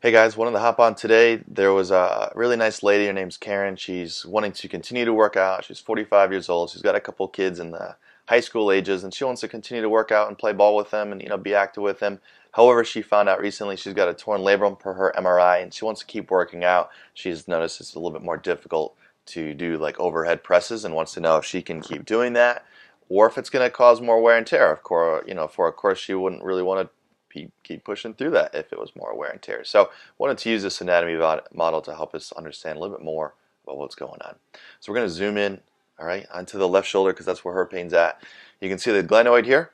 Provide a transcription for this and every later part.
Hey guys, wanted to hop on today. There was a really nice lady, her name's Karen. She's wanting to continue to work out. She's 45 years old. She's got a couple kids in the high school ages, and she wants to continue to work out and play ball with them and be active with them. However, she found out recently she's got a torn labrum per her MRI, and she wants to keep working out. She's noticed it's a little bit more difficult to do like overhead presses and wants to know if she can keep doing that or if it's going to cause more wear and tear. Of course, of course she wouldn't really want to keep pushing through that if it was more wear and tear. So wanted to use this anatomy model to help us understand a little bit more about what's going on. So we're going to zoom in, all right, onto the left shoulder because that's where her pain's at. You can see the glenoid here,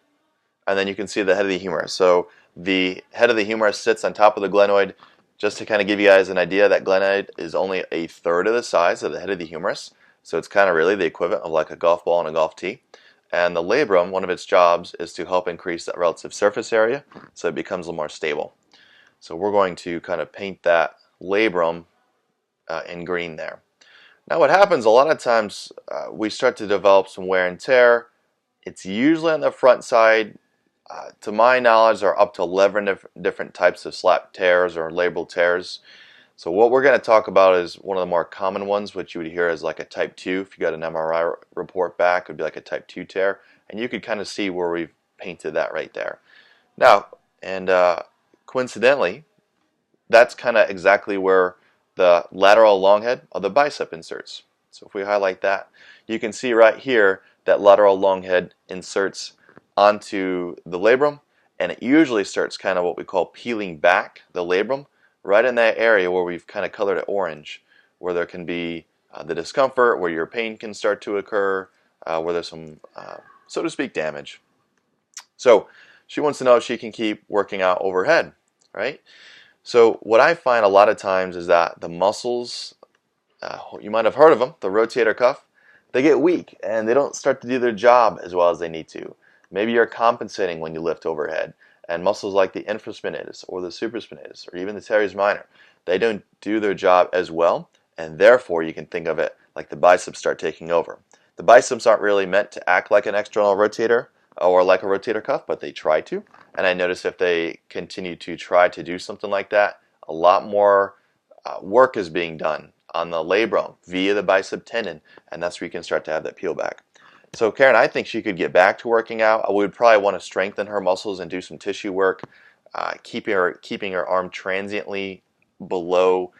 and then you can see the head of the humerus. So the head of the humerus sits on top of the glenoid. Just to kind of give you guys an idea, that glenoid is only a third of the size of the head of the humerus. So it's kind of really the equivalent of like a golf ball and a golf tee. And the labrum, one of its jobs is to help increase that relative surface area so it becomes a little more stable. So we're going to kind of paint that labrum in green there. Now what happens a lot of times, we start to develop some wear and tear. It's usually on the front side. To my knowledge, there are up to 11 different types of slap tears or labral tears. So what we're going to talk about is one of the more common ones, which you would hear as like a type 2. If you got an MRI report back, it would be like a type 2 tear. And you could kind of see where we've painted that right there. Now, and coincidentally, that's kind of exactly where the lateral long head of the bicep inserts. So if we highlight that, you can see right here that lateral long head inserts onto the labrum, and it usually starts kind of what we call peeling back the labrum, right in that area where we've kind of colored it orange, where there can be the discomfort, where your pain can start to occur, where there's some, so to speak, damage. So she wants to know if she can keep working out overhead, right? So what I find a lot of times is that the muscles, you might have heard of them, the rotator cuff, they get weak and they don't start to do their job as well as they need to. Maybe you're compensating when you lift overhead, and muscles like the infraspinatus or the supraspinatus or even the teres minor, they don't do their job as well, and therefore you can think of it like the biceps start taking over. The biceps aren't really meant to act like an external rotator or like a rotator cuff, but they try to, and I notice if they continue to try to do something like that, a lot more work is being done on the labrum via the bicep tendon, and that's where you can start to have that peel back. So Karen, I think she could get back to working out. I would probably want to strengthen her muscles and do some tissue work, keeping her arm transiently below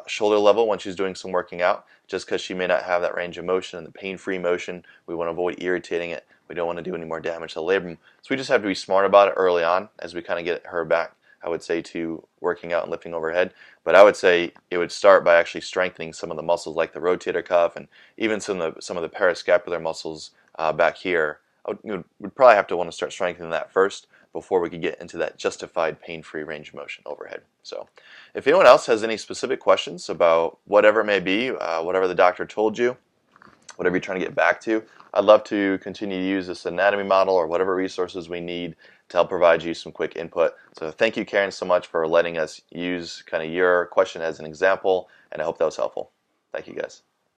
shoulder level when she's doing some working out, just because she may not have that range of motion and the pain-free motion. We want to avoid irritating it. We don't want to do any more damage to the labrum. So we just have to be smart about it early on as we kind of get her back, I would say, to working out and lifting overhead. But I would say it would start by actually strengthening some of the muscles like the rotator cuff and even some of the parascapular muscles back here. We'd probably have to want to start strengthening that first before we could get into that justified pain-free range of motion overhead. So if anyone else has any specific questions about whatever it may be, whatever the doctor told you, whatever you're trying to get back to, I'd love to continue to use this anatomy model or whatever resources we need to help provide you some quick input. So thank you, Karen, so much for letting us use kind of your question as an example, and I hope that was helpful. Thank you, guys.